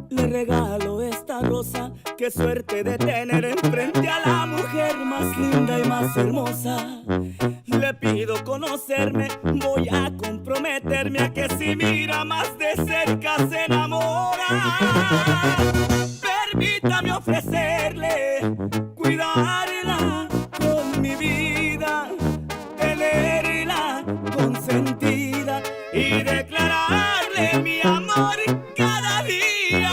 Le regalo esta rosa, qué suerte de tener enfrente a la mujer más linda y más hermosa. Le pido conocerme, voy a comprometerme a que si mira más de cerca se enamora. Permítame ofrecerle cuidarla con mi vida, tenerla consentida y declararle mi amor cada día.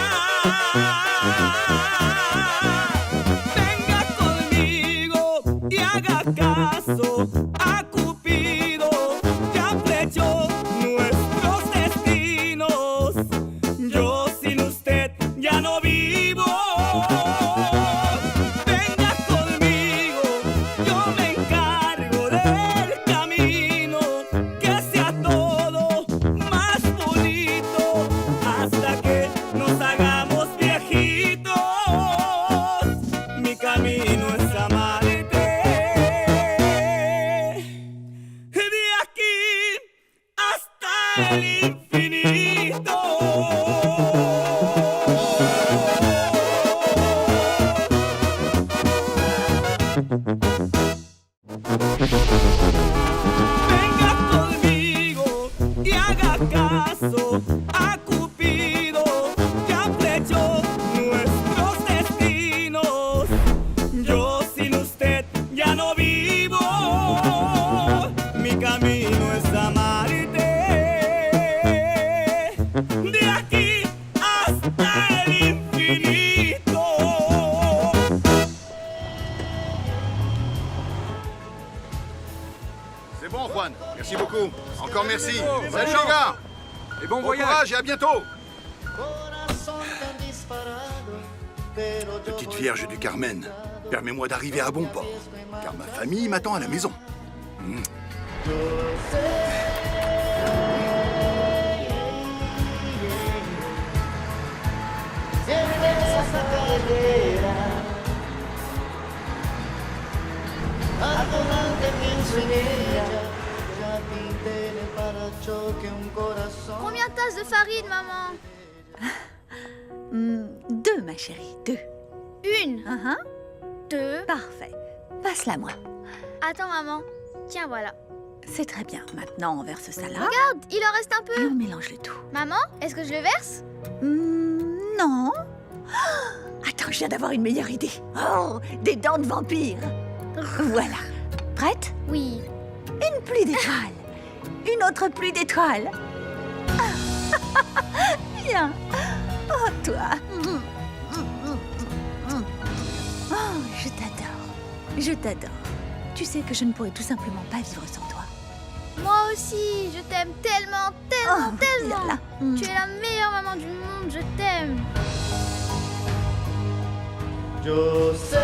Venga conmigo y haga caso a Cupido, ya flechó nuestros destinos. Yo sin usted ya no vivo. Venga conmigo, yo me encargo del camino, que sea todo más bonito hasta que nos hagamos viejitos. Mi camino es amarte de aquí hasta el infinito. Venga conmigo y haga caso a Cupido, ya flechó nuestros destinos. Yo sin usted ya no vivo. Mi camino es amarte de aquí hasta el infinito. C'est bon, Juan. Merci beaucoup. Encore merci. Salut les gars. Et bon courage et à bientôt. Petite Vierge du Carmen, permets-moi d'arriver à bon port, car ma famille m'attend à la maison. Combien de tasses de farine, maman? 2, ma chérie, 2. Une, deux. Parfait. Passe-la-moi. Attends, maman. Tiens, voilà. C'est très bien. Maintenant, on verse ça là. Regarde, il en reste un Et peu. on mélange le tout. Maman, est-ce que je le verse? Non. Oh, attends, je viens d'avoir une meilleure idée. Oh, des dents de vampire. Voilà. Prête? Oui. Une pluie d'étoiles. Une autre pluie d'étoiles. Viens. Oh, toi. Oh, je t'adore. Je t'adore. Tu sais que je ne pourrais tout simplement pas vivre sans toi. Moi aussi, je t'aime tellement, tellement, Oh, tellement. là, là. Tu es la meilleure maman du monde, je t'aime. Yo sé.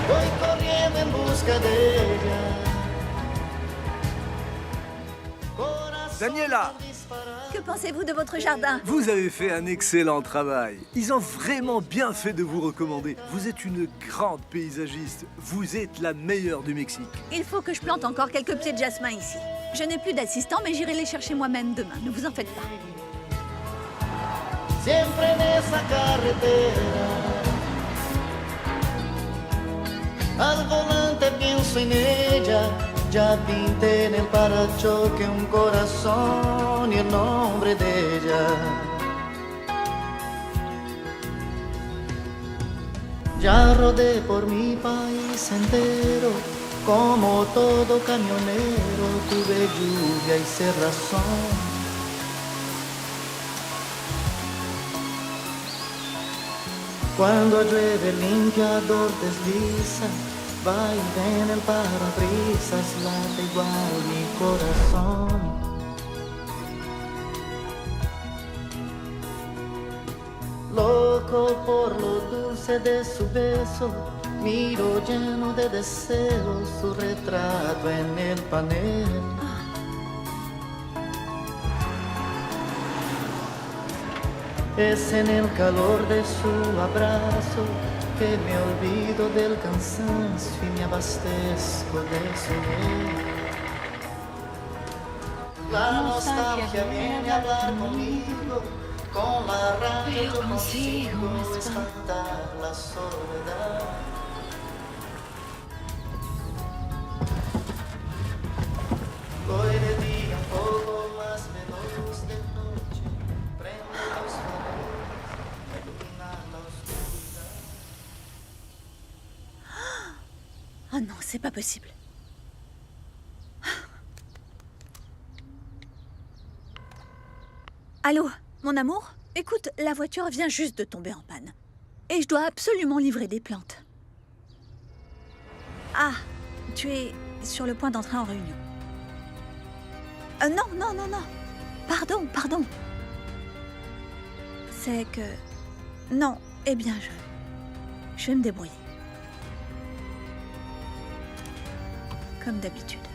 Voy corriendo en busca de ella. Daniela, Que pensez-vous de votre jardin? vous avez fait un excellent travail. Ils ont vraiment bien fait de vous recommander. Vous êtes une grande paysagiste. Vous êtes la meilleure du Mexique. Il faut que je plante encore quelques pieds de jasmin ici. Je n'ai plus d'assistant, mais j'irai les chercher moi-même demain. Ne vous en faites pas. Siempre en esa carretera. Al volante pienso en ella. Ya pinté en el parachoque un corazón y el nombre de ella. Ya rodé por mi país entero, como todo camionero, tuve lluvia y cerrazón. Cuando llueve el limpiador desliza, va y ven el parabrisas, late igual mi corazón. Loco por lo dulce de su beso, miro lleno de deseos su retrato en el panel. Es en el calor de su abrazo que me olvido del cansancio y me abastezco de su miel. La nostalgia viene a hablar conmigo, con la rabia yo consigo espantar la soledad. Voy de día un poco más veloz, de noche prendo los faroles, iluminar la oscuridad. Oh non, c'est pas possible. Allô, mon amour? Écoute, la voiture vient juste de tomber en panne. Et je dois absolument livrer des plantes. Ah, tu es sur le point d'entrer en réunion. Non, non, non, non. Pardon, pardon. C'est que... Non, eh bien, je vais me débrouiller. Comme d'habitude.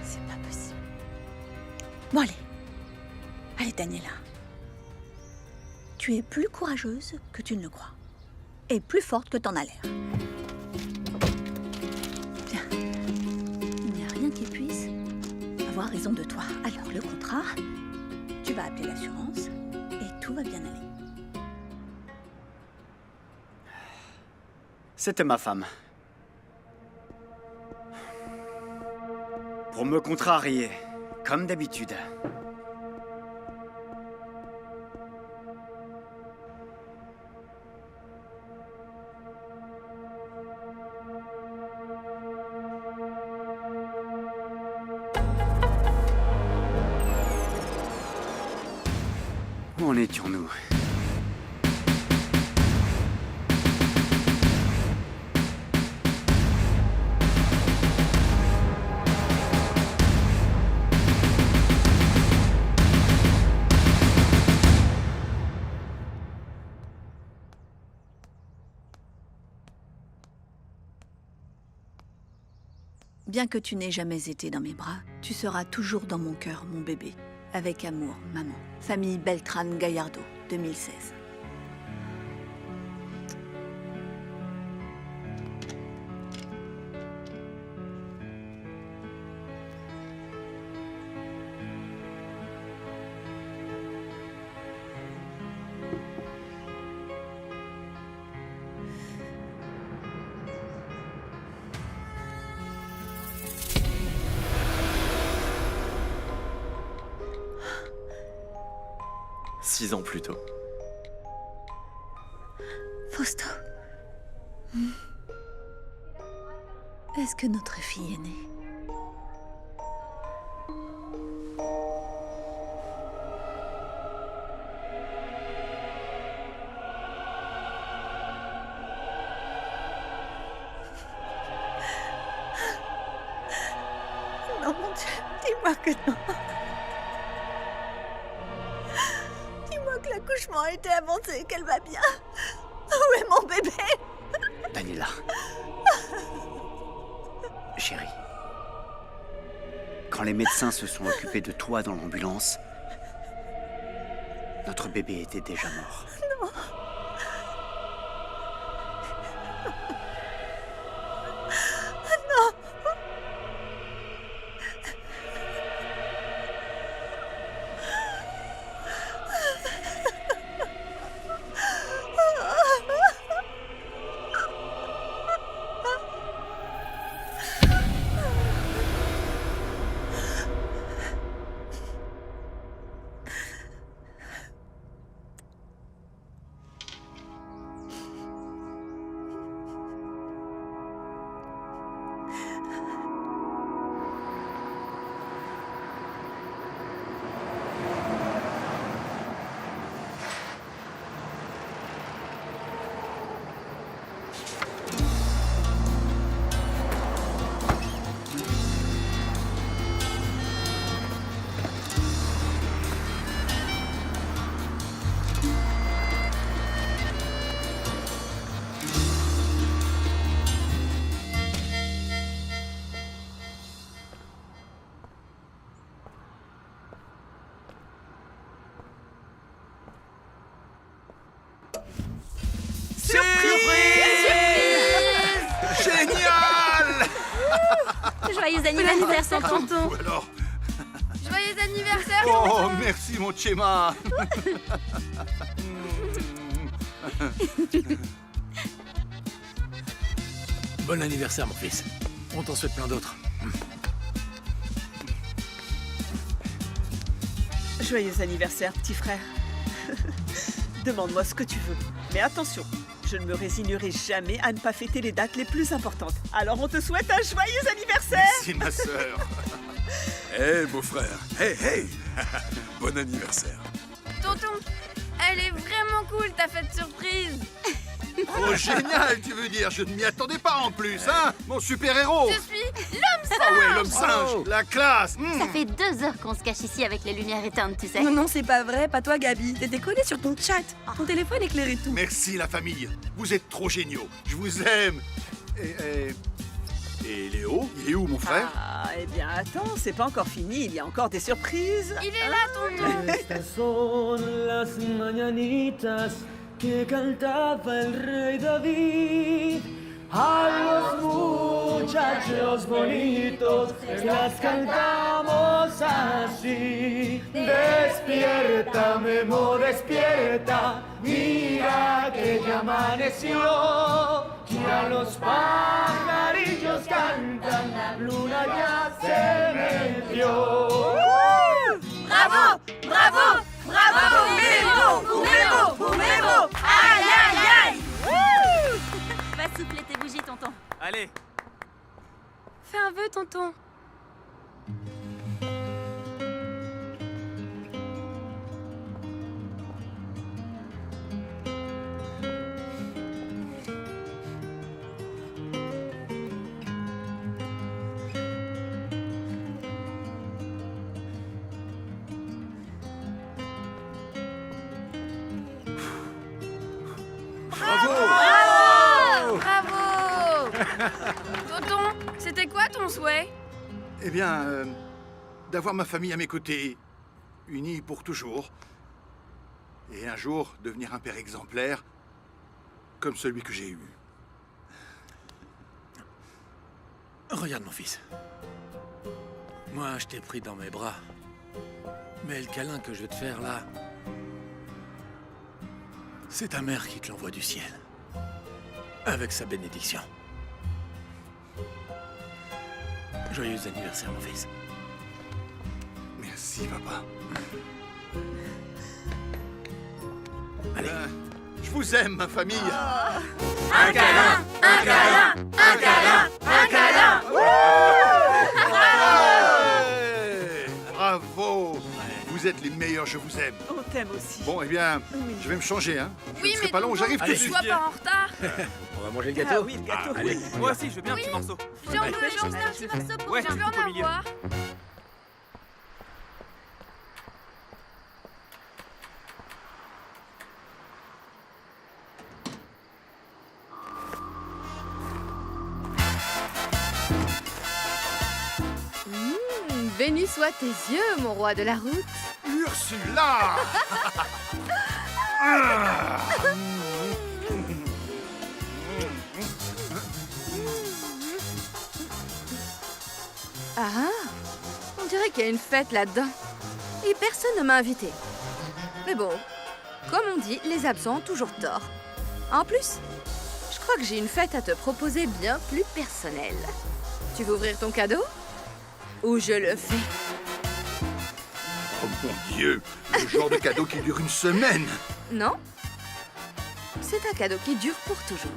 C'est pas possible. Bon, allez. Allez, Daniela. Tu es plus courageuse que tu ne le crois. Et plus forte que t'en as l'air. Bien. Il n'y a rien qui puisse avoir raison de toi. Alors, le contrat, tu vas appeler l'assurance et tout va bien aller. C'était ma femme. Pour me contrarier, comme d'habitude. Où en étions-nous ? Bien que tu n'aies jamais été dans mes bras, tu seras toujours dans mon cœur, mon bébé. Avec amour, maman. Famille Beltrán Gallardo, 2016. Six ans plus tôt. Fausto. Est-ce que notre fille est née? Non, mon Dieu, dis-moi que non. Dis-moi que l'accouchement a été avancé, qu'elle va bien. Où est mon bébé? Daniela. Chérie. Quand les médecins se sont occupés de toi dans l'ambulance, notre bébé était déjà mort. Non. Non. Joyeux anniversaire, tonton. Ou alors... Joyeux anniversaire. Oh, merci mon Tchéma. Bon anniversaire, mon fils. On t'en souhaite plein d'autres. Joyeux anniversaire, petit frère. Demande-moi ce que tu veux. Mais attention, je ne me résignerai jamais à ne pas fêter les dates les plus importantes. Alors on te souhaite un joyeux anniversaire. Merci ma sœur. Hé, beau-frère. Hey. Bon anniversaire. Tonton, elle est vraiment cool ta fête surprise. Oh, génial, tu veux dire. Je ne m'y attendais pas en plus, hein. Mon super-héros. Je suis l'homme singe. Ah ouais, l'homme singe. La classe. Ça fait 2 heures qu'on se cache ici avec les lumières éteintes, tu sais. Non, c'est pas vrai, pas toi, Gabi. T'étais collé sur ton chat. Ton téléphone éclairé tout. Merci la famille. Vous êtes trop géniaux. Je vous aime. Et Léo, il est où mon frère? Ah, eh bien attends, c'est pas encore fini, il y a encore des surprises. Il est là, tonton. Estas son las mañanitas que cantaba el rey David. A los muchachos bonitos las cantamos así. Despierta, Memo, despierta. Mira que ya amaneció. Ya los pajarillos cantan, la luna ya se metió. Bravo, bravo, bravo, Memo. Aïe, aïe, aïe. Va souffler tes bougies, tonton. Allez, Fais un vœu, tonton. Bravo. Tonton, c'était quoi ton souhait? Eh bien, d'avoir ma famille à mes côtés, unie pour toujours. Et un jour, devenir un père exemplaire, comme celui que j'ai eu. Regarde, mon fils. Moi, je t'ai pris dans mes bras. Mais le câlin que je vais te faire, là... c'est ta mère qui te l'envoie du ciel. Avec sa bénédiction. Joyeux anniversaire, mon fils. Merci, papa. Allez. Je vous aime, ma famille. Un câlin, un câlin, un câlin, un câlin. Ouais. Bravo. Vous êtes les meilleurs, je vous aime. On t'aime aussi. Bon, eh bien, je vais me changer, hein. Je Oui, ne serai mais pas long, tonton, j'arrive tout de ne suite. sois pas en retard. On va manger le Ah gâteau. oui, le gâteau. Allez, moi aussi, je veux bien un petit morceau. J'en veux un petit morceau pour Ouais, je veux tout au en milieu. avoir. Bénis soient tes yeux, mon roi de la route. Ursula. Ah, on dirait qu'il y a une fête là-dedans. Et personne ne m'a invité. Mais bon, comme on dit, les absents ont toujours tort. En plus, je crois que j'ai une fête à te proposer bien plus personnelle. Tu veux ouvrir ton cadeau? Ou je le fais? Oh mon Dieu, le genre de cadeau qui dure une semaine. Non? C'est un cadeau qui dure pour toujours.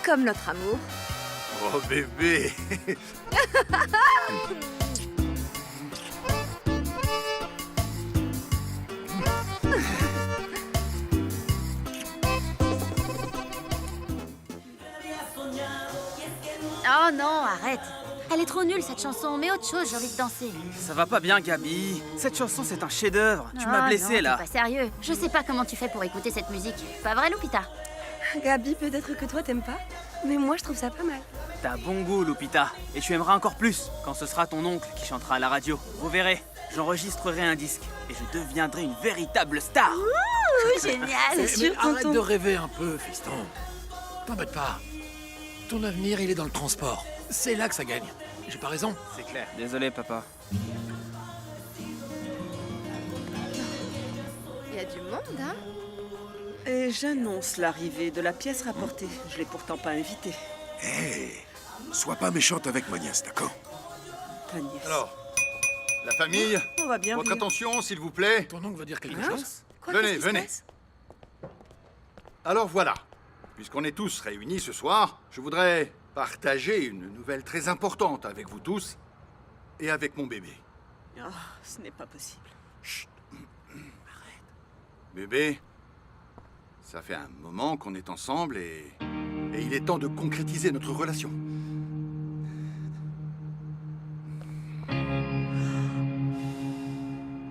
Comme notre amour. Oh bébé. Oh non, arrête. Elle est trop nulle cette chanson, mais autre chose, j'ai envie de danser. Ça va pas bien, Gabi. Cette chanson, c'est un chef-d'œuvre. Tu Ah m'as blessé, non, là. t'es pas sérieux. Je sais pas comment tu fais pour écouter cette musique. Pas vrai, Lupita? Gabi, peut-être que toi t'aimes pas, mais moi je trouve ça pas mal. T'as bon goût, Lupita. Et tu aimeras encore plus quand ce sera ton oncle qui chantera à la radio. Vous verrez, j'enregistrerai un disque et je deviendrai une véritable star. Ouh, génial. Mais arrête de rêver un peu, fiston. T'embête pas. Ton avenir, il est dans le transport. C'est là que ça gagne. J'ai pas raison. C'est clair. Désolé, papa. Il y a du monde, hein? Et j'annonce l'arrivée de la pièce rapportée. Je l'ai pourtant pas invitée. Hé, sois pas méchante avec ma nièce, d'accord? Ta nièce. Alors, la famille, On va bien votre rire. attention, s'il vous plaît. Ton oncle veut dire quelque Hein? chose? Quoi, Venez, qu'est-ce qui se venez. passe? Alors voilà, puisqu'on est tous réunis ce soir, je voudrais partager une nouvelle très importante avec vous tous et avec mon bébé. Oh, ce n'est pas possible. Bébé, ça fait un moment qu'on est ensemble et il est temps de concrétiser notre relation.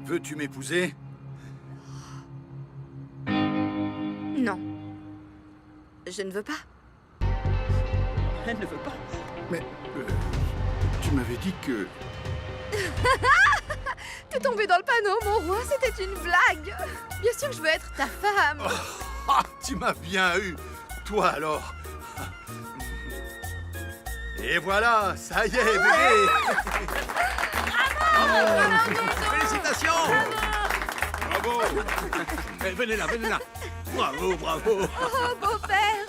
Veux-tu m'épouser? Non. Je ne veux pas. Elle ne veut pas. Mais tu m'avais dit que... T'es tombé dans le panneau, mon roi, c'était une blague. Bien sûr que je veux être ta femme. Ah, tu m'as bien eu. Toi alors. Et voilà, ça y est, bébé. Félicitations! Bravo. Eh, venez là, venez là. Bravo, bravo. Oh, beau-père.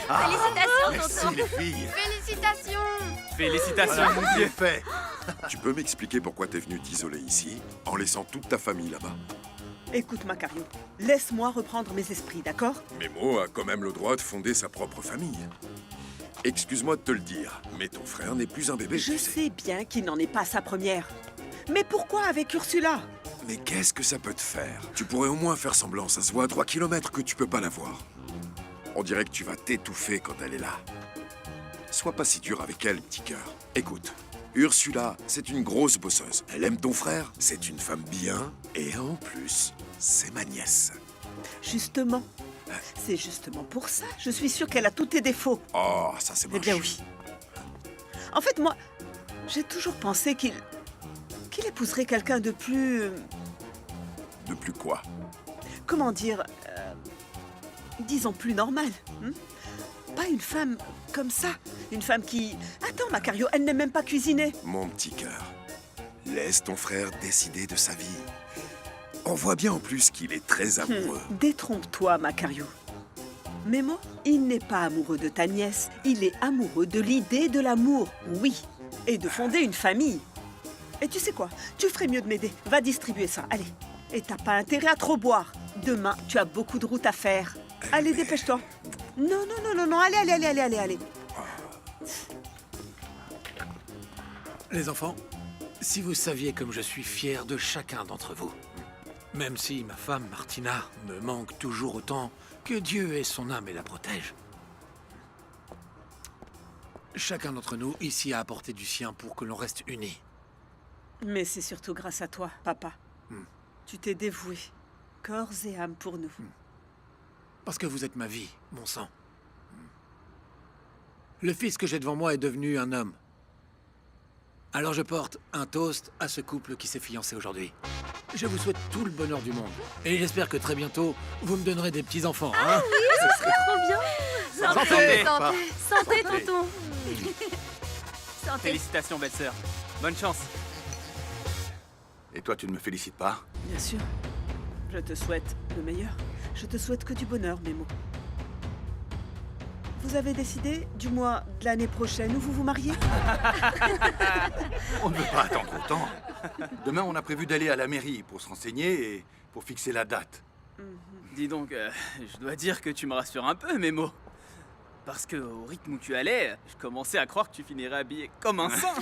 Félicitations, Merci tonton. les filles. Félicitations. Félicitations, Voilà, mon c'est Dieu. fait. Tu peux m'expliquer pourquoi t'es venu t'isoler ici, en laissant toute ta famille là-bas? Écoute, Macario, laisse-moi reprendre mes esprits, d'accord? Memo a quand même le droit de fonder sa propre famille. Excuse-moi de te le dire, mais ton frère n'est plus un bébé, Je tu sais. sais bien qu'il n'en est pas sa première. Mais pourquoi avec Ursula? Mais qu'est-ce que ça peut te faire? Tu pourrais au moins faire semblant, ça se voit à 3 kilomètres que tu peux pas la voir. On dirait que tu vas t'étouffer quand elle est là. Sois pas si dur avec elle, petit cœur. Écoute, Ursula, c'est une grosse bosseuse. Elle aime ton frère, c'est une femme bien, et en plus, c'est ma nièce. Justement. C'est justement pour ça. Je suis sûre qu'elle a tous tes défauts. Oh, ça c'est moche. Eh bien oui. En fait, moi, j'ai toujours pensé qu'il épouserait quelqu'un de plus... De plus quoi? Comment dire, disons plus normal. Pas une femme comme ça. Une femme qui... Attends, Macario, elle n'aime même pas cuisiner. Mon petit cœur, laisse ton frère décider de sa vie. On voit bien en plus qu'il est très amoureux. Détrompe-toi, Macario. Memo, il n'est pas amoureux de ta nièce. Il est amoureux de l'idée de l'amour, oui. Et de fonder une famille. Et tu sais quoi? Tu ferais mieux de m'aider. Va distribuer ça, allez. Et t'as pas intérêt à trop boire. Demain, tu as beaucoup de route à faire. Allez, dépêche-toi. Non, allez. Les enfants, si vous saviez comme je suis fier de chacun d'entre vous. Même si ma femme, Martina, me manque toujours autant, que Dieu ait son âme et la protège. Chacun d'entre nous ici a apporté du sien pour que l'on reste unis. Mais c'est surtout grâce à toi, papa. Tu t'es dévoué, corps et âme pour nous. Parce que vous êtes ma vie, mon sang. Le fils que j'ai devant moi est devenu un homme. Alors je porte un toast à ce couple qui s'est fiancé aujourd'hui. Je vous souhaite tout le bonheur du monde. Et j'espère que très bientôt, vous me donnerez des petits-enfants. Ah oui, ce serait trop bien. Santé. Santé, tonton. Santé. Félicitations, belle sœur. Bonne chance. Et toi, tu ne me félicites pas? Bien sûr. Je te souhaite le meilleur. Je te souhaite que du bonheur, Memo. Vous avez décidé, du mois de l'année prochaine, où vous vous mariez? On ne veut pas attendre autant. Demain, on a prévu d'aller à la mairie pour se renseigner et pour fixer la date. Dis donc, je dois dire que tu me rassures un peu, Memo. Parce que au rythme où tu allais, je commençais à croire que tu finirais habillé comme un saint.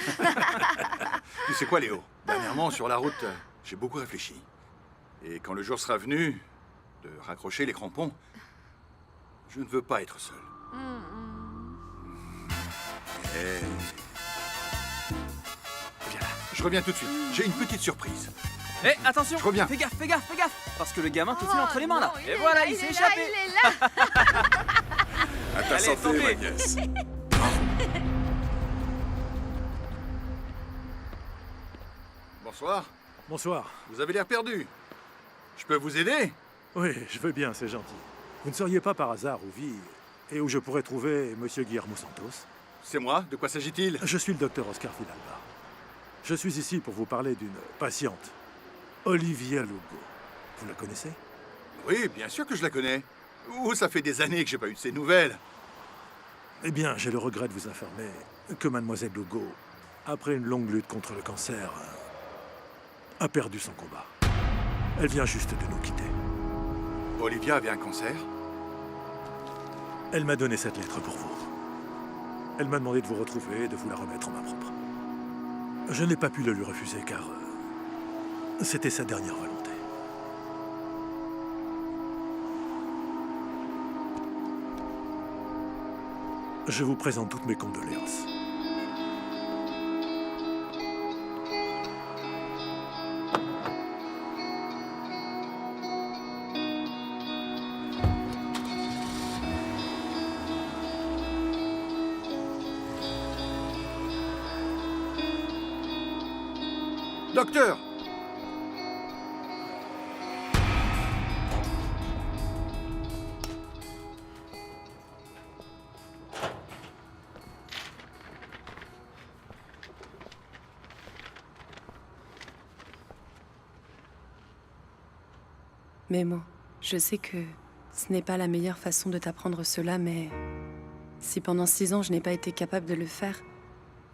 Tu sais quoi, Léo? Dernièrement, sur la route, j'ai beaucoup réfléchi. Et quand le jour sera venu de raccrocher les crampons, je ne veux pas être seul. Eh. Viens là, je reviens tout de suite. J'ai une petite surprise. Eh, attention! Je reviens. Fais gaffe! Parce que le gamin te file entre les mains, là. non, Et voilà, il s'est échappé! Il est là. À ta Allez, santé, santé. ma nièce. Bonsoir. Bonsoir. Vous avez l'air perdu. Je peux vous aider? Oui, je veux bien, c'est gentil. Vous ne sauriez pas par hasard où vit et où je pourrais trouver Monsieur Guillermo Santos? c'est moi. De quoi s'agit-il? Je suis le docteur Oscar Fidalba. Je suis ici pour vous parler d'une patiente, Olivia Lugo. Vous la connaissez? Oui, bien sûr que je la connais. Oh, ça fait des années que j'ai pas eu de ses nouvelles. Eh bien, j'ai le regret de vous informer que mademoiselle Lugo, après une longue lutte contre le cancer, a perdu son combat. Elle vient juste de nous quitter. Olivia avait un cancer? Elle m'a donné cette lettre pour vous. Elle m'a demandé de vous retrouver et de vous la remettre en main propre. Je n'ai pas pu le lui refuser car c'était sa dernière volonté. Je vous présente toutes mes condoléances. Docteur! Memo, je sais que ce n'est pas la meilleure façon de t'apprendre cela, mais si pendant 6 ans je n'ai pas été capable de le faire,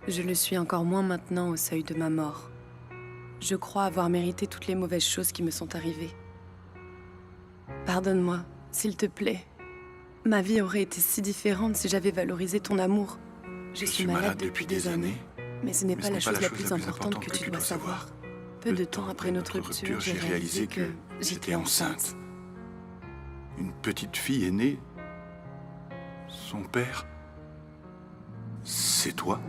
je le suis encore moins maintenant au seuil de ma mort. Je crois avoir mérité toutes les mauvaises choses qui me sont arrivées. Pardonne-moi, s'il te plaît. Ma vie aurait été si différente si j'avais valorisé ton amour. Je suis malade depuis des années, mais ce n'est pas la chose la plus importante que tu dois savoir. Peu de temps après notre rupture, j'ai réalisé que j'étais enceinte. Une petite fille est née. Son père, c'est toi?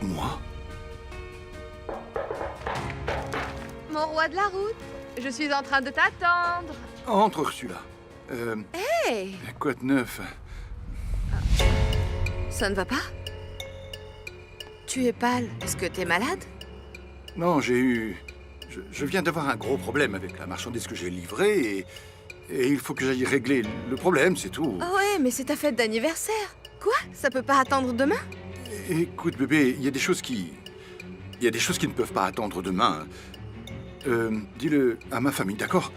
Moi? Mon roi de la route, je suis en train de t'attendre. Entre, Ursula. Hey! Quoi de neuf? Ça ne va pas? Tu es pâle. Est-ce que t'es malade? Non, j'ai eu... Je viens d'avoir un gros problème avec la marchandise que j'ai livrée et il faut que j'aille régler le problème, c'est tout. Oh ouais, mais c'est ta fête d'anniversaire. Quoi? Ça peut pas attendre demain? Écoute, bébé, il y a des choses qui... Il y a des choses qui ne peuvent pas attendre demain. Dis-le à ma famille, d'accord?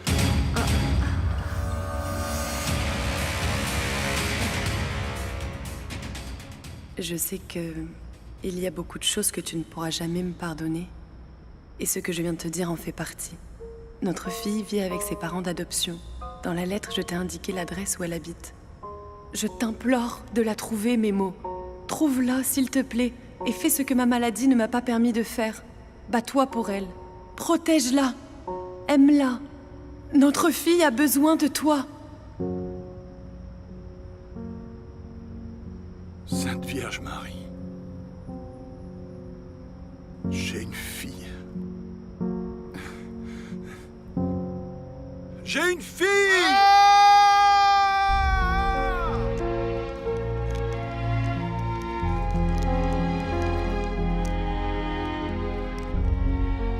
Je sais que il y a beaucoup de choses que tu ne pourras jamais me pardonner. Et ce que je viens de te dire en fait partie. Notre fille vit avec ses parents d'adoption. Dans la lettre, je t'ai indiqué l'adresse où elle habite. Je t'implore de la trouver, Memo. Trouve-la, s'il te plaît, et fais ce que ma maladie ne m'a pas permis de faire. Bats-toi pour elle. Protège-la. Aime-la. Notre fille a besoin de toi. Sainte Vierge Marie. J'ai une fille. J'ai une fille!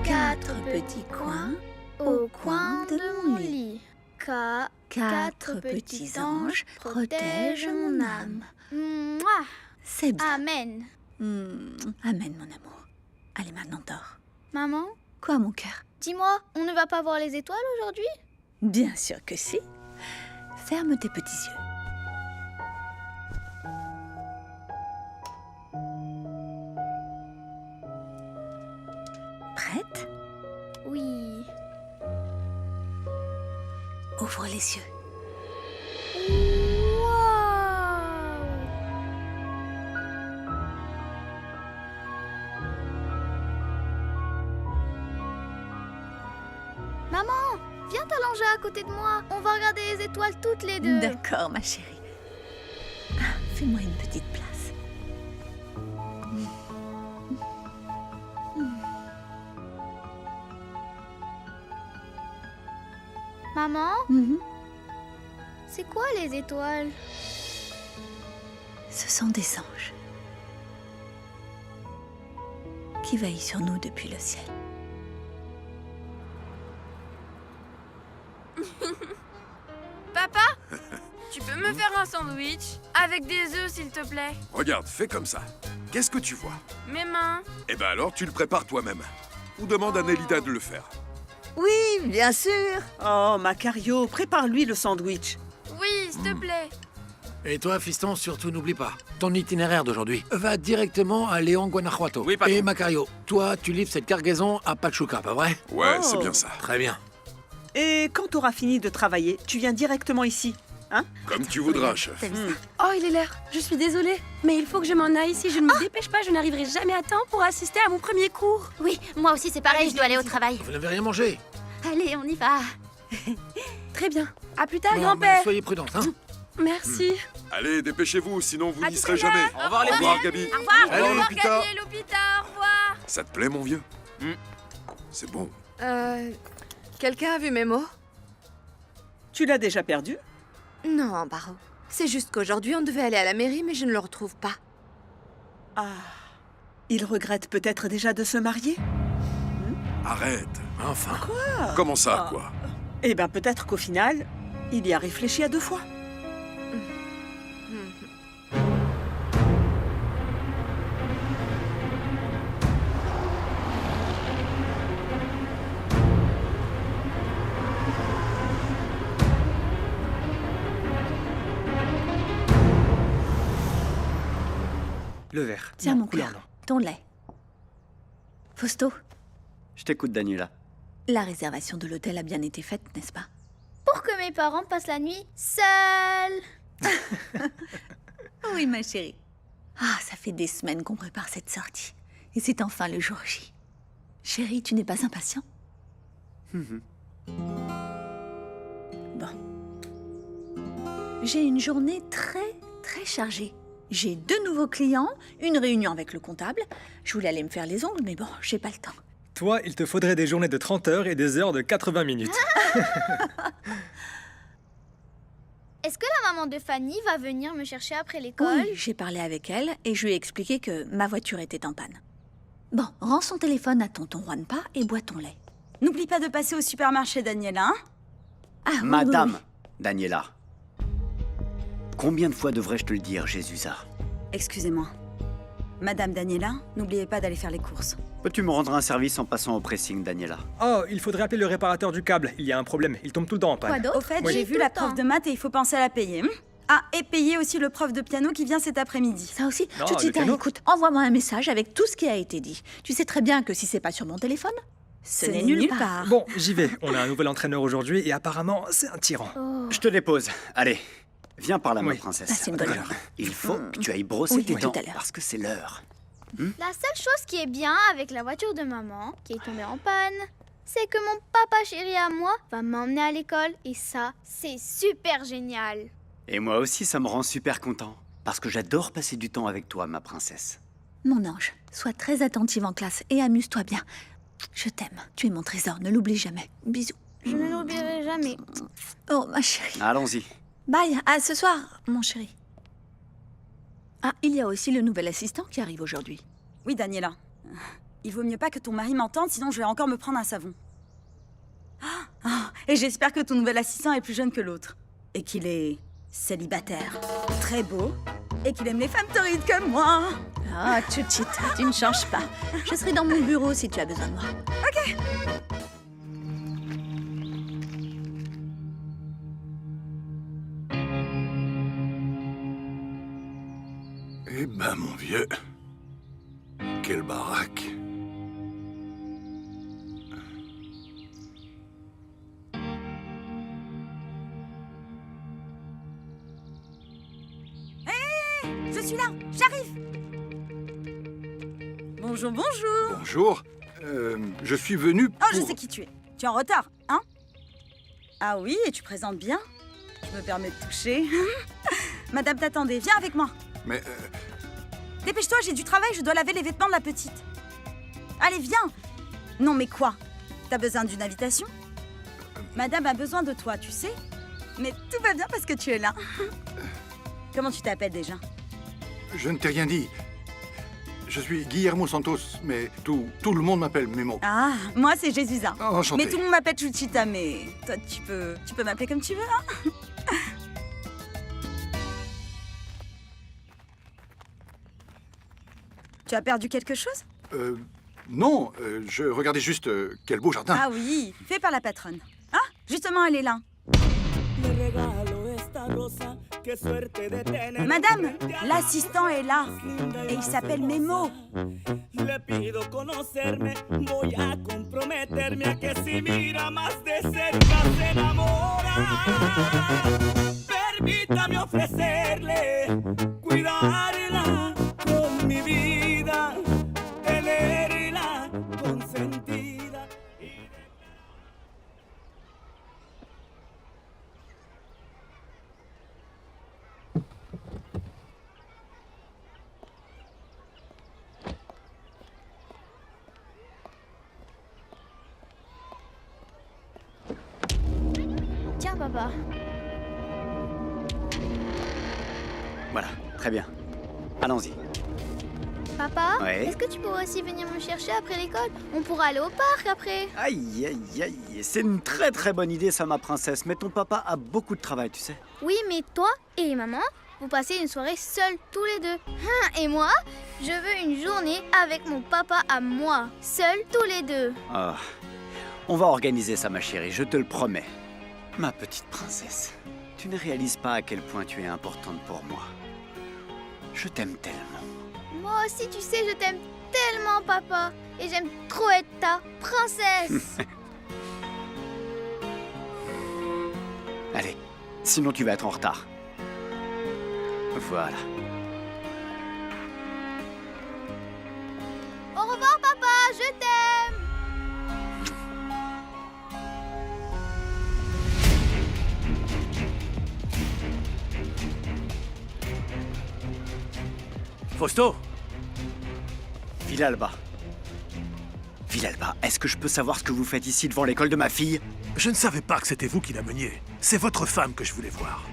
Quatre petits coins au coin de mon lit. Quatre petits anges protègent mon âme. Mouah. C'est bien. Amen. Amen, mon amour. Allez, maintenant dors. Maman, Quoi, mon cœur? dis-moi, on ne va pas voir les étoiles aujourd'hui? Bien sûr que si. Ferme tes petits yeux. Prête? Oui. Ouvre les yeux. Maman, viens t'allonger à côté de moi. On va regarder les étoiles toutes les deux. D'accord, ma chérie. Fais-moi une petite place. Maman, c'est quoi les étoiles? Ce sont des anges qui veillent sur nous depuis le ciel. Papa, me faire un sandwich avec des œufs, s'il te plaît. Regarde, fais comme ça. Qu'est-ce que tu vois? Mes mains. Eh ben alors, tu le prépares toi-même. Ou demande à Nélida de le faire. Oui, bien sûr. Oh, Macario, prépare-lui le sandwich. Oui, s'il te plaît. Et toi, fiston, surtout n'oublie pas, ton itinéraire d'aujourd'hui va directement à Léon Guanajuato. Oui, patron. Et Macario, toi, tu livres cette cargaison à Pachuca, pas vrai? Ouais, Oh. c'est bien ça. Très bien. Et quand t'auras fini de travailler, tu viens directement ici, hein? Comme tu voudras, chef. Oh, il est l'heure. Je suis désolée, mais il faut que je m'en aille. Si je ne me dépêche pas, je n'arriverai jamais à temps pour assister à mon premier cours. Oui, moi aussi c'est pareil, je dois aller au travail. Vous n'avez rien mangé? Allez, on y va. Très bien. À plus tard, Bon, grand-père. mais soyez prudente, hein? Merci. Allez, dépêcez-vous, sinon vous À n'y tout serez à l'heure. jamais. Au revoir, les filles. Gabi. Au revoir. Au Allez, revoir, Lupita. Gabi et Lupita. Au revoir. Ça te plaît, mon vieux? Hmm. C'est bon. Quelqu'un a vu mes mots? Tu l'as déjà perdu? Non, Barreau. C'est juste qu'aujourd'hui, on devait aller à la mairie, mais je ne le retrouve pas. Ah, il regrette peut-être déjà de se marier? Arrête. Enfin. Quoi? Comment ça, quoi? Eh ben peut-être qu'au final, il y a réfléchi à 2 fois. Le verre. Tiens, Non, mon couleur, cœur, non. ton lait. Fausto, Je t'écoute, Daniela. la réservation de l'hôtel a bien été faite, n'est-ce pas? Pour que mes parents passent la nuit seuls. Oui, ma chérie. Ah, ça fait des semaines qu'on prépare cette sortie. Et c'est enfin le jour J. Chérie, tu n'es pas impatient? Bon. J'ai une journée très chargée. J'ai 2 nouveaux clients, une réunion avec le comptable. Je voulais aller me faire les ongles, mais bon, j'ai pas le temps. Toi, il te faudrait des journées de 30 heures et des heures de 80 minutes. Est-ce que la maman de Fanny va venir me chercher après l'école? Oui, j'ai parlé avec elle et je lui ai expliqué que ma voiture était en panne. Bon, rends son téléphone à tonton Juanpa et bois ton lait. N'oublie pas de passer au supermarché, Daniela, hein? Ah, oui, Madame oui, oui. Daniela. Combien de fois devrais-je te le dire, Jésusa? Excusez-moi. Madame Daniela, n'oubliez pas d'aller faire les courses. Peux-tu me rendre un service en passant au pressing, Daniela? Oh, il faudrait appeler le réparateur du câble. Il y a un problème. Il tombe tout le temps en panne. Au fait, Oui. j'ai vu la prof de maths et il faut penser à la payer. Ah, et payer aussi le prof de piano qui vient cet après-midi. Ça aussi. Non, Chuchita, le piano. écoute, envoie-moi un message avec tout ce qui a été dit. Tu sais très bien que si c'est pas sur mon téléphone, ce n'est nulle part. Bon, j'y vais. On a un nouvel entraîneur aujourd'hui et apparemment, c'est un tyran. Je te dépose. Allez, viens par là, ma Oui. princesse. Ah, c'est une bonne D'accord. Il faut que tu ailles brosser Oui, tes oui, dents, tout à l'heure. parce que c'est l'heure. La seule chose qui est bien avec la voiture de maman, qui est tombée en panne, c'est que mon papa chéri à moi va m'emmener à l'école et ça, c'est super génial. Et moi aussi, ça me rend super content. Parce que j'adore passer du temps avec toi, ma princesse. Mon ange, sois très attentive en classe et amuse-toi bien. Je t'aime. Tu es mon trésor, ne l'oublie jamais. Bisous. Je ne l'oublierai jamais. Oh, ma chérie. Allons-y. Bye, à ce soir, mon chéri. Ah, il y a aussi le nouvel assistant qui arrive aujourd'hui. Oui, Daniela. Il vaut mieux pas que ton mari m'entende, sinon je vais encore me prendre un savon. Ah, et j'espère que ton nouvel assistant est plus jeune que l'autre. Et qu'il est célibataire, très beau, et qu'il aime les femmes torrides comme moi. Ah, Chuchita, tu ne changes pas. Je serai dans mon bureau si tu as besoin de moi. Ok. Eh ben, mon vieux, quelle baraque. Je suis là, j'arrive. Bonjour, bonjour. Bonjour, je suis venu pour... Oh, je sais qui tu es. Tu es en retard, hein? Ah oui, et tu présentes bien. Je me permets de toucher. Madame t'attendait, viens avec moi. Mais Dépêche-toi, j'ai du travail, je dois laver les vêtements de la petite. Allez, viens. Non, mais quoi? T'as besoin d'une invitation? Madame a besoin de toi, tu sais. Mais tout va bien parce que tu es là. Comment tu t'appelles déjà? je ne t'ai rien dit. Je suis Guillermo Santos, mais tout le monde m'appelle Memo. Ah, moi c'est Jésusa. Enchanté. Mais tout le monde m'appelle Chuchita, mais toi tu peux m'appeler comme tu veux, hein? Tu as perdu quelque chose? Non, je regardais juste quel beau jardin. Ah oui, fait par la patronne. Ah, justement, elle est là. Madame, l'assistant est là. Et il s'appelle Memo. Le pido conocerme, voy a comprometerme a que si mira más de cerca se enamora. Permítame ofrecerle cuidarla con mi vida, tenerla consentida. Tiens, papa. Voilà, très bien. Allons-y. Papa, Ouais. est-ce que tu pourrais aussi venir me chercher après l'école? On pourra aller au parc après. Aïe, aïe, aïe. C'est une très très bonne idée ça, ma princesse. Mais ton papa a beaucoup de travail, tu sais. Oui, mais toi et maman, vous passez une soirée seuls, tous les deux. Et moi, je veux une journée avec mon papa à moi, seuls, tous les deux. Ah. On va organiser ça, ma chérie, je te le promets. Ma petite princesse, tu ne réalises pas à quel point tu es importante pour moi. Je t'aime tellement. Moi aussi, tu sais, je t'aime tellement, papa. Et j'aime trop être ta princesse. Allez, sinon tu vas être en retard. Voilà. Au revoir, papa, je t'aime. Fausto! Villalba. Villalba, est-ce que je peux savoir ce que vous faites ici devant l'école de ma fille? Je ne savais pas que c'était vous qui l'ameniez. C'est votre femme que je voulais voir.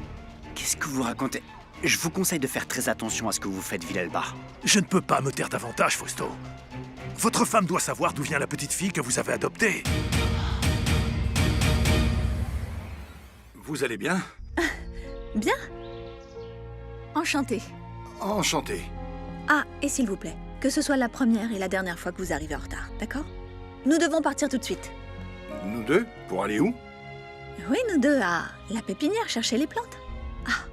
Qu'est-ce que vous racontez? Je vous conseille de faire très attention à ce que vous faites, Villalba. Je ne peux pas me taire davantage, Fausto. Votre femme doit savoir d'où vient la petite fille que vous avez adoptée. Vous allez bien? Bien. Enchantée. Enchanté. Ah, et s'il vous plaît, que ce soit la première et la dernière fois que vous arrivez en retard, d'accord? Nous devons partir tout de suite. Nous deux? Pour aller où? Oui, nous deux, à la pépinière, chercher les plantes. Ah,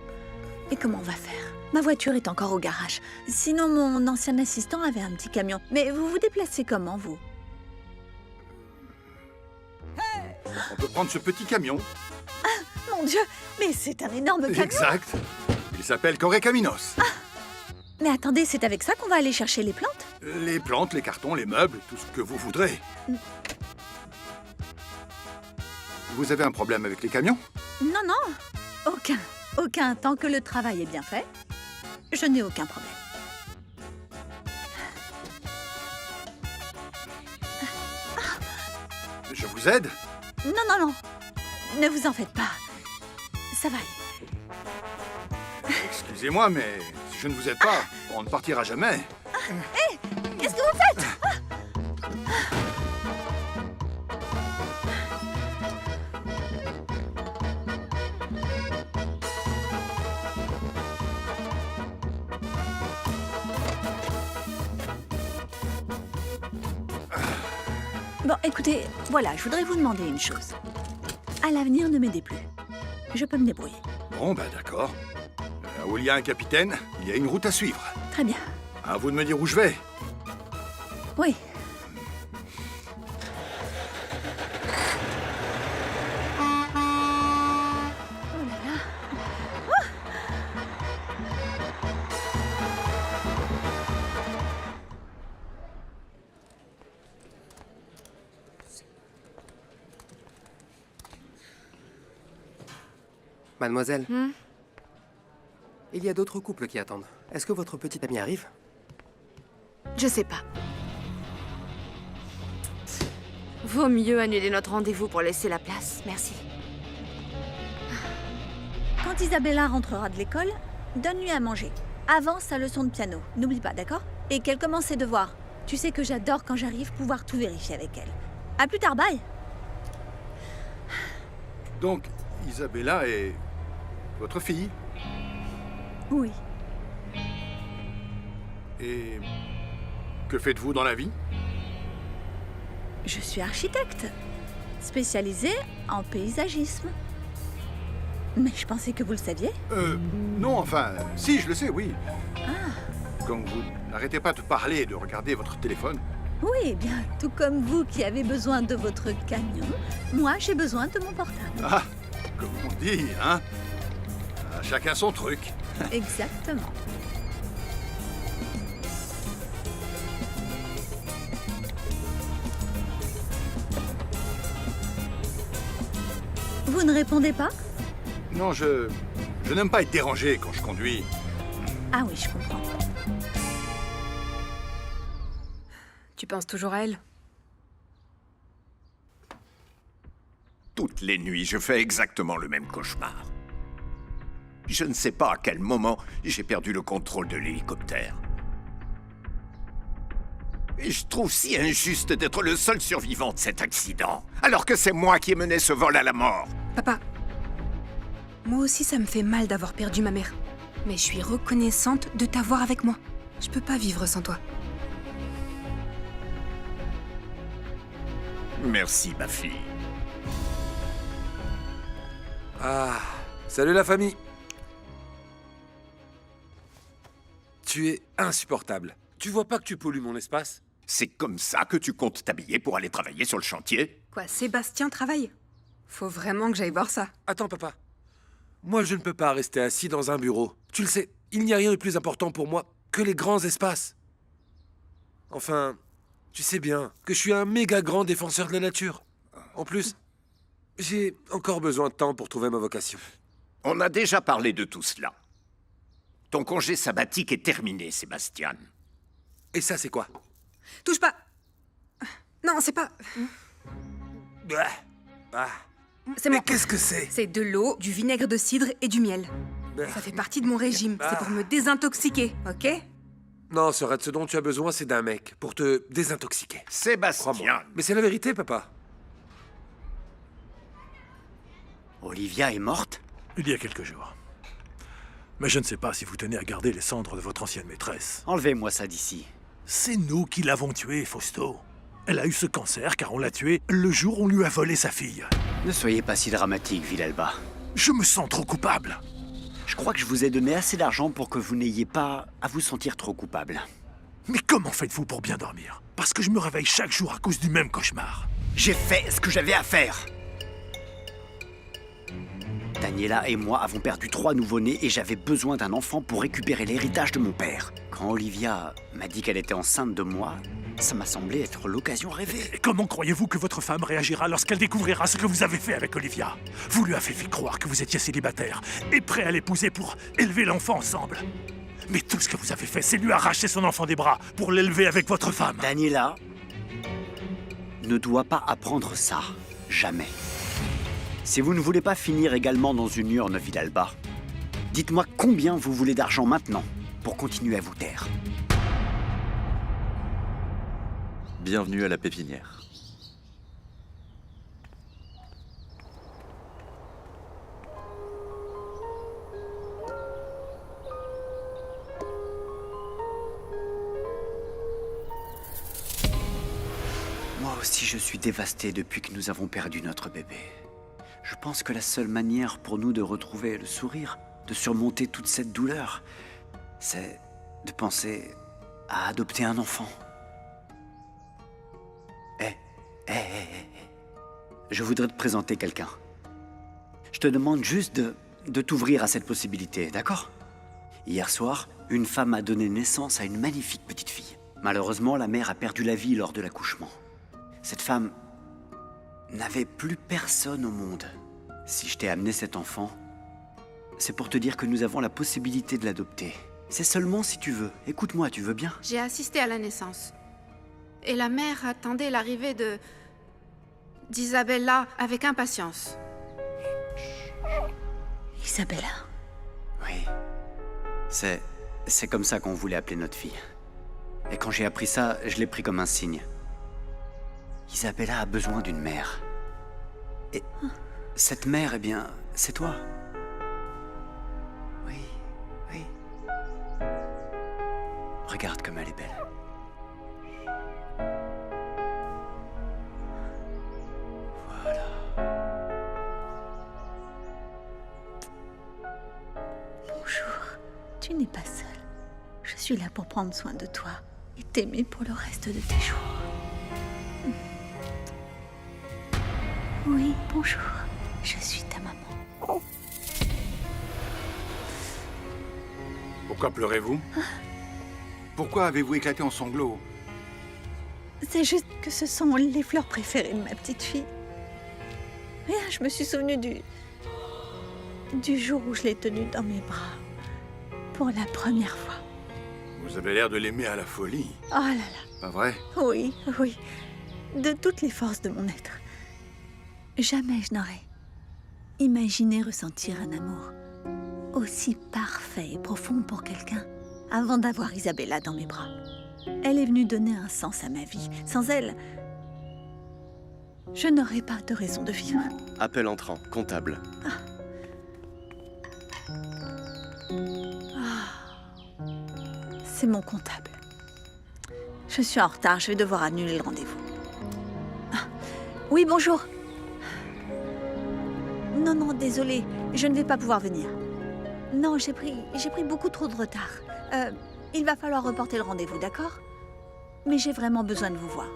et comment on va faire? Ma voiture est encore au garage. Sinon, mon ancien assistant avait un petit camion. Mais vous vous déplacez comment, vous? On peut prendre ce petit camion. Ah, mon Dieu, mais c'est un énorme camion. Exact. Il s'appelle Correcaminos. Ah, mais attendez, c'est avec ça qu'on va aller chercher les plantes? Les plantes, les cartons, les meubles, tout ce que vous voudrez. Vous avez un problème avec les camions? Non, non, aucun. Aucun. Tant que le travail est bien fait, je n'ai aucun problème. Je vous aide? Non, non, non. Ne vous en faites pas. Ça va aller. Excusez-moi, mais si je ne vous aide pas, on ne partira jamais. Hé, qu'est-ce que vous faites? Bon, écoutez, voilà, je voudrais vous demander une chose. À l'avenir, ne m'aidez plus. Je peux me débrouiller. Bon, bah d'accord. Où il y a un capitaine, il y a une route à suivre. Très bien. À vous de me dire où je vais. Oui. Oh là là. Mademoiselle, il y a d'autres couples qui attendent. Est-ce que votre petite amie arrive? Je sais pas. Vaut mieux annuler notre rendez-vous pour laisser la place. Merci. Quand Isabella rentrera de l'école, donne-lui à manger. Avant sa leçon de piano. N'oublie pas, d'accord? Et qu'elle commence ses devoirs. Tu sais que j'adore quand j'arrive pouvoir tout vérifier avec elle. À plus tard, bye. Donc, Isabella est votre fille? Oui. Et Que faites-vous dans la vie? Je suis architecte, spécialisée en paysagisme. Mais je pensais que vous le saviez. Non, enfin, si, je le sais, oui. Ah, Quand vous n'arrêtez pas de parler et de regarder votre téléphone. oui, eh bien, tout comme vous qui avez besoin de votre camion, moi j'ai besoin de mon portable. Ah, comme on dit, hein? À chacun son truc. Exactement. Vous ne répondez pas? Non, je n'aime pas être dérangé quand je conduis. Ah oui, je comprends. Tu penses toujours à elle? Toutes les nuits, je fais exactement le même cauchemar. Je ne sais pas à quel moment j'ai perdu le contrôle de l'hélicoptère. Et je trouve si injuste d'être le seul survivant de cet accident, alors que c'est moi qui ai mené ce vol à la mort. Papa, moi aussi ça me fait mal d'avoir perdu ma mère. Mais je suis reconnaissante de t'avoir avec moi. Je peux pas vivre sans toi. Merci, ma fille. Ah, salut la famille. Tu es insupportable. Tu vois pas que tu pollues mon espace? C'est comme ça que tu comptes t'habiller pour aller travailler sur le chantier? Quoi, Sébastien travaille? Faut vraiment que j'aille voir ça. Attends, papa. Moi, je ne peux pas rester assis dans un bureau. Tu le sais, il n'y a rien de plus important pour moi que les grands espaces. Enfin, tu sais bien que je suis un méga grand défenseur de la nature. En plus, j'ai encore besoin de temps pour trouver ma vocation. On a déjà parlé de tout cela. Ton congé sabbatique est terminé, Sébastien. Et ça, c'est quoi? Touche pas. Non, c'est pas... C'est Mais mon... qu'est-ce que c'est? C'est de l'eau, du vinaigre de cidre et du miel. Ça fait partie de mon régime. C'est pour me désintoxiquer, ok? Non, Sorette, ce dont tu as besoin, c'est d'un mec pour te désintoxiquer. Sébastien. Mais c'est la vérité, papa. Olivia est morte? Il y a quelques jours. Mais je ne sais pas si vous tenez à garder les cendres de votre ancienne maîtresse. Enlevez-moi ça d'ici. C'est nous qui l'avons tuée, Fausto. Elle a eu ce cancer car on l'a tuée le jour où on lui a volé sa fille. Ne soyez pas si dramatique, Villalba. Je me sens trop coupable. Je crois que je vous ai donné assez d'argent pour que vous n'ayez pas à vous sentir trop coupable. Mais comment faites-vous pour bien dormir? Parce que je me réveille chaque jour à cause du même cauchemar. J'ai fait ce que j'avais à faire. Daniela et moi avons perdu 3 nouveau-nés et j'avais besoin d'un enfant pour récupérer l'héritage de mon père. Quand Olivia m'a dit qu'elle était enceinte de moi, ça m'a semblé être l'occasion rêvée. Et comment croyez-vous que votre femme réagira lorsqu'elle découvrira ce que vous avez fait avec Olivia? Vous lui avez fait croire que vous étiez célibataire et prêt à l'épouser pour élever l'enfant ensemble. Mais tout ce que vous avez fait, c'est lui arracher son enfant des bras pour l'élever avec votre femme. Daniela ne doit pas apprendre ça. Jamais. Si vous ne voulez pas finir également dans une urne, Villalba, dites-moi combien vous voulez d'argent maintenant pour continuer à vous taire. Bienvenue à la pépinière. Moi aussi, je suis dévasté depuis que nous avons perdu notre bébé. Je pense que la seule manière pour nous de retrouver le sourire, de surmonter toute cette douleur, c'est de penser à adopter un enfant. Je voudrais te présenter quelqu'un. Je te demande juste de t'ouvrir à cette possibilité, d'accord? Hier soir, une femme a donné naissance à une magnifique petite fille. Malheureusement, la mère a perdu la vie lors de l'accouchement. Cette femme n'avait plus personne au monde. Si je t'ai amené cet enfant, c'est pour te dire que nous avons la possibilité de l'adopter. C'est seulement si tu veux. Écoute-moi, tu veux bien? J'ai assisté à la naissance. Et la mère attendait l'arrivée d'Isabella avec impatience. Isabella? Oui. C'est comme ça qu'on voulait appeler notre fille. Et quand j'ai appris ça, je l'ai pris comme un signe. Isabella a besoin d'une mère. Et cette mère, eh bien, c'est toi. Oui. Regarde comme elle est belle. suis là pour prendre soin de toi et t'aimer pour le reste de tes jours. Oui, bonjour. Je suis ta maman. Pourquoi pleurez-vous? Pourquoi avez-vous éclaté en sanglots? C'est juste que ce sont les fleurs préférées de ma petite fille. Rien, je me suis souvenue du jour où je l'ai tenue dans mes bras. Pour la première fois. Vous avez l'air de l'aimer à la folie. Oh là là. Pas vrai? Oui, oui. De toutes les forces de mon être. Jamais je n'aurais imaginé ressentir un amour aussi parfait et profond pour quelqu'un avant d'avoir Isabella dans mes bras. Elle est venue donner un sens à ma vie. Sans elle, je n'aurais pas de raison de vivre. Appel entrant, comptable. C'est mon comptable. Je suis en retard, je vais devoir annuler le rendez-vous. Oui, bonjour. Non, non, désolée, je ne vais pas pouvoir venir. Non, j'ai pris beaucoup trop de retard. Il va falloir reporter le rendez-vous, d'accord? Mais j'ai vraiment besoin de vous voir.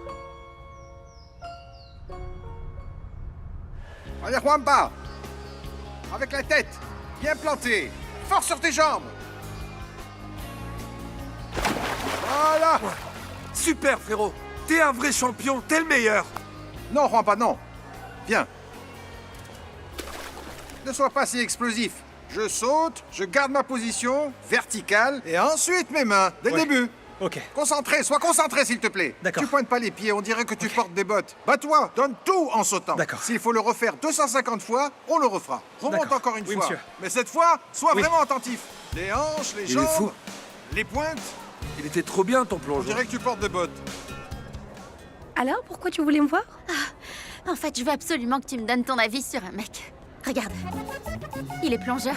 Allez, Juanpa! Avec la tête, bien plantée. Force sur tes jambes. Voilà! Super, frérot! T'es un vrai champion, t'es le meilleur! Non, Juanpa, non. Viens. Ne sois pas si explosif. Je saute, je garde ma position, verticale, et ensuite mes mains, dès le début. Ok. Concentré, sois concentré s'il te plaît. D'accord. Tu pointes pas les pieds, on dirait que tu portes des bottes. Bats-toi, donne tout en sautant. D'accord. S'il faut le refaire 250 fois, on le refera. Remonte D'accord. encore une Oui, fois. monsieur. Mais cette fois, sois Oui. vraiment attentif. Les hanches, les Il est jambes, fou. les pointes. Il était trop bien ton On plongeon. dirait que tu portes des bottes. Alors, pourquoi tu voulais me voir? En fait, je veux absolument que tu me donnes ton avis sur un mec. Regarde. Il est plongeur.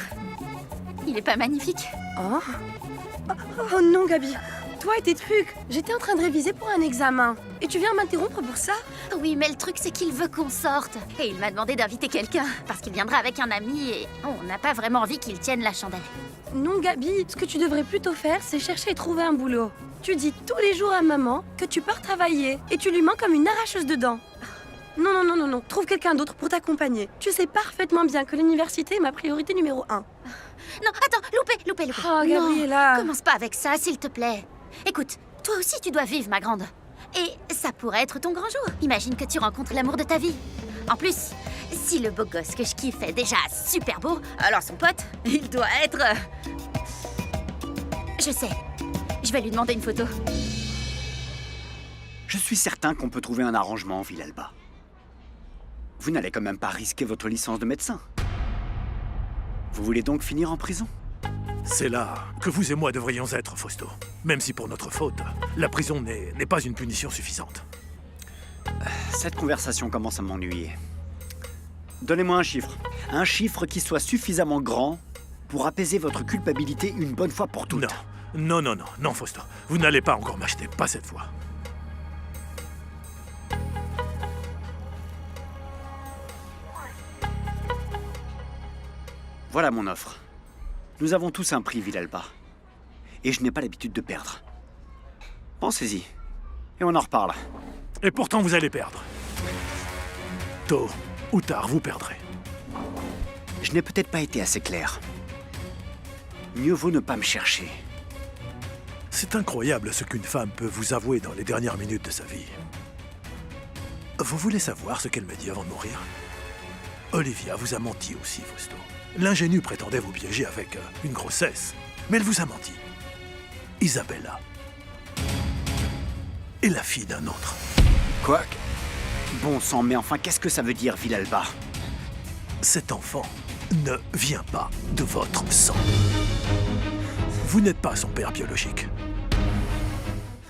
Il est pas magnifique? Oh non, Gabi. Toi et tes trucs. J'étais en train de réviser pour un examen. Et tu viens m'interrompre pour ça? Oui, mais le truc, c'est qu'il veut qu'on sorte. Et il m'a demandé d'inviter quelqu'un. Parce qu'il viendra avec un ami et on n'a pas vraiment envie qu'il tienne la chandelle. Non, Gabi. Ce que tu devrais plutôt faire, c'est chercher et trouver un boulot. Tu dis tous les jours à maman que tu pars travailler et tu lui mens comme une arracheuse de dents. Non, non, non, non, non. Trouve quelqu'un d'autre pour t'accompagner. Tu sais parfaitement bien que l'université est ma priorité numéro 1. Non, attends, loupé. Oh, Gabriella. Non, commence pas avec ça, s'il te plaît. Écoute, toi aussi tu dois vivre, ma grande. Et ça pourrait être ton grand jour. Imagine que tu rencontres l'amour de ta vie. En plus, si le beau gosse que je kiffe est déjà super beau, alors son pote, il doit être... Je sais. Je vais lui demander une photo. Je suis certain qu'on peut trouver un arrangement, Villalba. Vous n'allez quand même pas risquer votre licence de médecin. Vous voulez donc finir en prison? C'est là que vous et moi devrions être, Fausto. Même si pour notre faute, la prison n'est pas une punition suffisante. Cette conversation commence à m'ennuyer. Donnez-moi un chiffre. Un chiffre qui soit suffisamment grand pour apaiser votre culpabilité une bonne fois pour toutes. Non, Fausto. Vous n'allez pas encore m'acheter, pas cette fois. Voilà mon offre. Nous avons tous un prix, Villalba. Et je n'ai pas l'habitude de perdre. Pensez-y. Et on en reparle. Et pourtant, vous allez perdre. Tôt ou tard, vous perdrez. Je n'ai peut-être pas été assez clair. Mieux vaut ne pas me chercher. C'est incroyable ce qu'une femme peut vous avouer dans les dernières minutes de sa vie. Vous voulez savoir ce qu'elle m'a dit avant de mourir? Olivia vous a menti aussi, Fausto. L'ingénu prétendait vous piéger avec une grossesse, mais elle vous a menti. Isabella est la fille d'un autre. Quoi? Bon sang, mais enfin, qu'est-ce que ça veut dire, Villalba? Cet enfant ne vient pas de votre sang. Vous n'êtes pas son père biologique.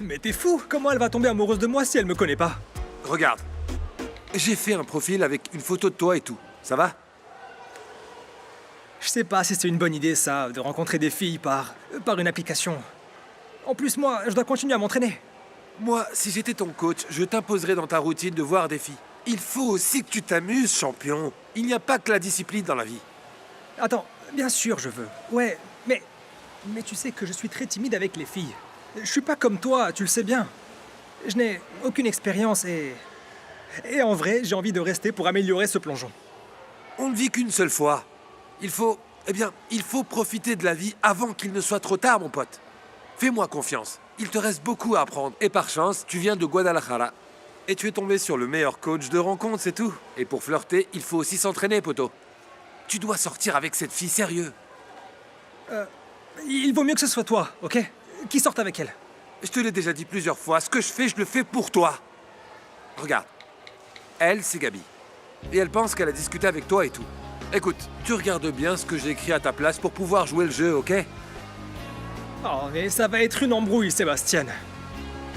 Mais t'es fou! Comment elle va tomber amoureuse de moi si elle me connaît pas? Regarde. J'ai fait un profil avec une photo de toi et tout. Ça va? Je sais pas si c'est une bonne idée, ça, de rencontrer des filles par une application. En plus, moi, je dois continuer à m'entraîner. Moi, si j'étais ton coach, je t'imposerais dans ta routine de voir des filles. Il faut aussi que tu t'amuses, champion. Il n'y a pas que la discipline dans la vie. Attends, bien sûr je veux. Ouais, mais Mais tu sais que je suis très timide avec les filles. Je suis pas comme toi, tu le sais bien. Je n'ai aucune expérience et en vrai, j'ai envie de rester pour améliorer ce plongeon. On ne vit qu'une seule fois. Il faut profiter de la vie avant qu'il ne soit trop tard, mon pote. Fais-moi confiance. Il te reste beaucoup à apprendre. Et par chance, tu viens de Guadalajara. Et tu es tombé sur le meilleur coach de rencontre, c'est tout. Et pour flirter, il faut aussi s'entraîner, poto. Tu dois sortir avec cette fille, sérieux. Il vaut mieux que ce soit toi, ok? Qui sorte avec elle. Je te l'ai déjà dit plusieurs fois, ce que je fais, je le fais pour toi. Regarde. Elle, c'est Gabi. Et elle pense qu'elle a discuté avec toi et tout. Écoute, tu regardes bien ce que j'ai écrit à ta place pour pouvoir jouer le jeu, ok? Oh, mais ça va être une embrouille, Sébastien.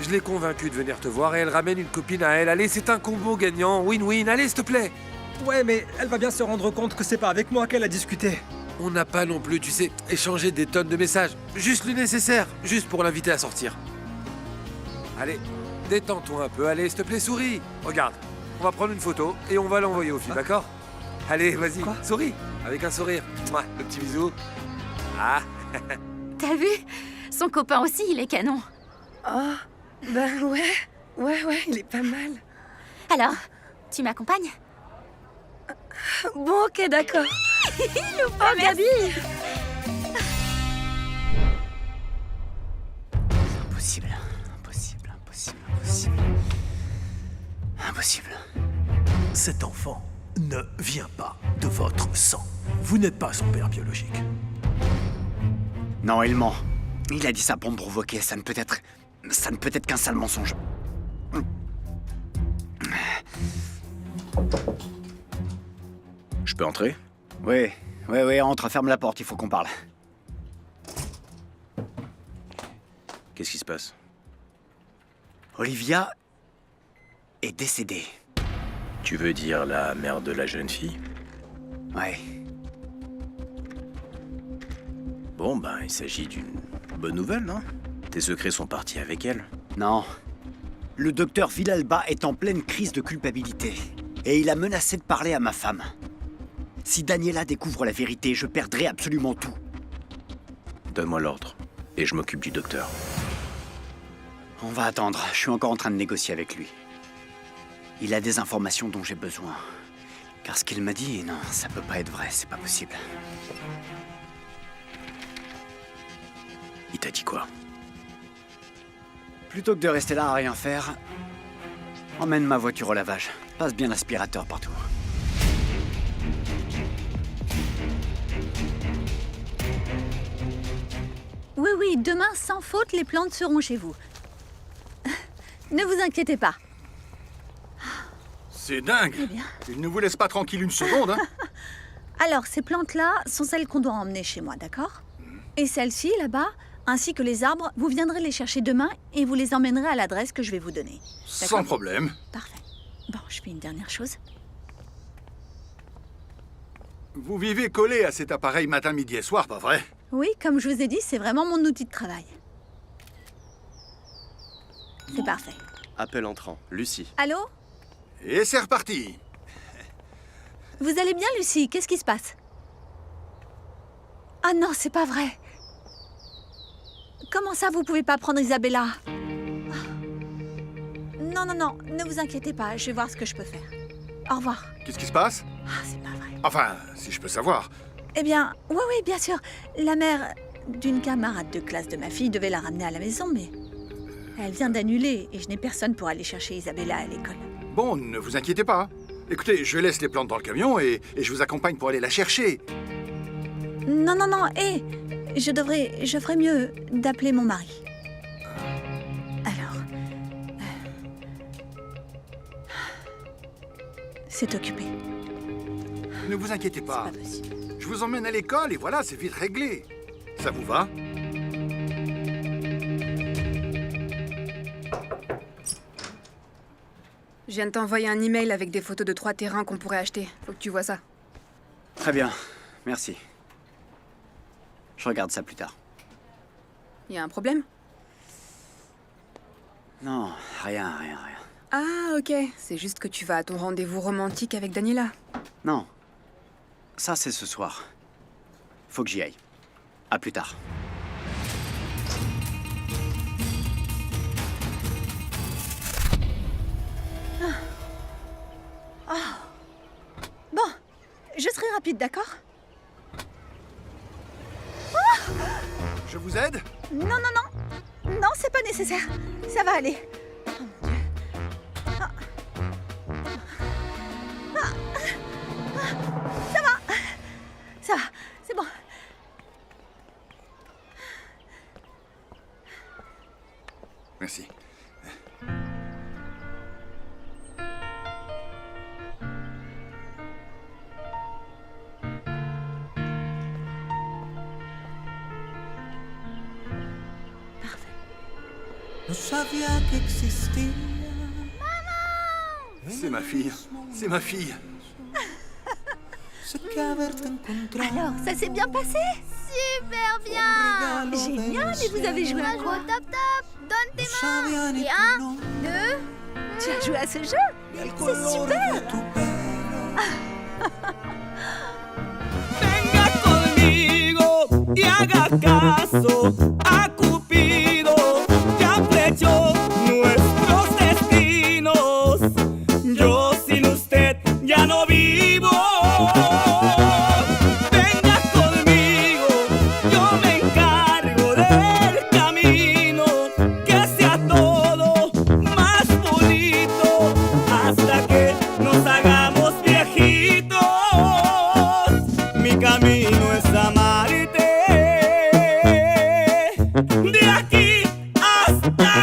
Je l'ai convaincue de venir te voir et elle ramène une copine à elle. Allez, c'est un combo gagnant, win-win. Allez, s'il te plaît. Ouais, mais elle va bien se rendre compte que c'est pas avec moi qu'elle a discuté. On n'a pas non plus, tu sais, échangé des tonnes de messages. Juste le nécessaire, juste pour l'inviter à sortir. Allez, détends-toi un peu. Allez, s'il te plaît, souris. Regarde, on va prendre une photo et on va l'envoyer aux filles, d'accord? Allez, vas-y, souris, avec un sourire. Mouah, le petit bisou. Ah. T'as vu? Son copain aussi, il est canon. Oh, ben ouais, il est pas mal. Alors, tu m'accompagnes? Bon, ok, d'accord. Oh, Gabi! Impossible. Cet enfant ne vient pas de votre sang. Vous n'êtes pas son père biologique. Non, il ment. Il a dit ça pour me provoquer. Ça ne peut être qu'un sale mensonge. Je peux entrer? Oui, entre, ferme la porte, il faut qu'on parle. Qu'est-ce qui se passe? Olivia est décédée. Tu veux dire la mère de la jeune fille? Ouais. Bon, ben, il s'agit d'une bonne nouvelle, non? Tes secrets sont partis avec elle. Non. Le docteur Villalba est en pleine crise de culpabilité. Et il a menacé de parler à ma femme. Si Daniela découvre la vérité, je perdrai absolument tout. Donne-moi l'ordre, et je m'occupe du docteur. On va attendre. Je suis encore en train de négocier avec lui. Il a des informations dont j'ai besoin. Car ce qu'il m'a dit, non, ça peut pas être vrai, c'est pas possible. Il t'a dit quoi? Plutôt que de rester là à rien faire, emmène ma voiture au lavage. Passe bien l'aspirateur partout. Oui, demain, sans faute, les plantes seront chez vous. Ne vous inquiétez pas. C'est dingue. Eh bien. Il ne vous laisse pas tranquille une seconde, hein. Alors, ces plantes-là sont celles qu'on doit emmener chez moi, d'accord? Et celles-ci, là-bas, ainsi que les arbres, vous viendrez les chercher demain et vous les emmènerez à l'adresse que je vais vous donner. Sans problème. Parfait. Bon, je fais une dernière chose. Vous vivez collé à cet appareil matin, midi et soir, pas vrai? Oui, comme je vous ai dit, c'est vraiment mon outil de travail. C'est parfait. Appel entrant. Lucie. Allô? Et c'est reparti. Vous allez bien, Lucie? Qu'est-ce qui se passe? Ah non, c'est pas vrai. Comment ça, vous pouvez pas prendre Isabella? Non, ne vous inquiétez pas, je vais voir ce que je peux faire. Au revoir. Qu'est-ce qui se passe? Ah, c'est pas vrai. Enfin, si je peux savoir. Eh bien, oui, bien sûr. La mère d'une camarade de classe de ma fille devait la ramener à la maison, mais elle vient d'annuler et je n'ai personne pour aller chercher Isabella à l'école. Bon, ne vous inquiétez pas. Écoutez, je laisse les plantes dans le camion et je vous accompagne pour aller la chercher. Non, je ferais mieux d'appeler mon mari. Alors... c'est occupé. Ne vous inquiétez pas. Je vous emmène à l'école et voilà, c'est vite réglé. Ça vous va? Je viens de t'envoyer un email avec des photos de 3 terrains qu'on pourrait acheter. Faut que tu vois ça. Très bien, merci. Je regarde ça plus tard. Y a un problème? Non, rien. Ah, ok. C'est juste que tu vas à ton rendez-vous romantique avec Daniela. Non. Ça, c'est ce soir. Faut que j'y aille. À plus tard. rapide, d'accord? Je vous aide? Non, non, non. Non, c'est pas nécessaire. Ça va aller. Oh mon Dieu. Ah. Ah. Ah. Ça va. Ça va. C'est bon. Merci. No sabía que existía. C'est ma fille. C'est ma fille. Alors, ça s'est bien passé? Super bien. Génial, et vous avez joué à quoi? Top top. Donne tes mains. Et 1, 2. Tu as joué à ce jeu? C'est super. Venga conmigo y haga caso a Cupido, ya flechó nuestros destinos. Yo sin usted ya no vivo. Venga conmigo, yo me encargo del camino, que sea todo más bonito hasta que nos hagamos viejitos. Mi camino es amarte de aquí hasta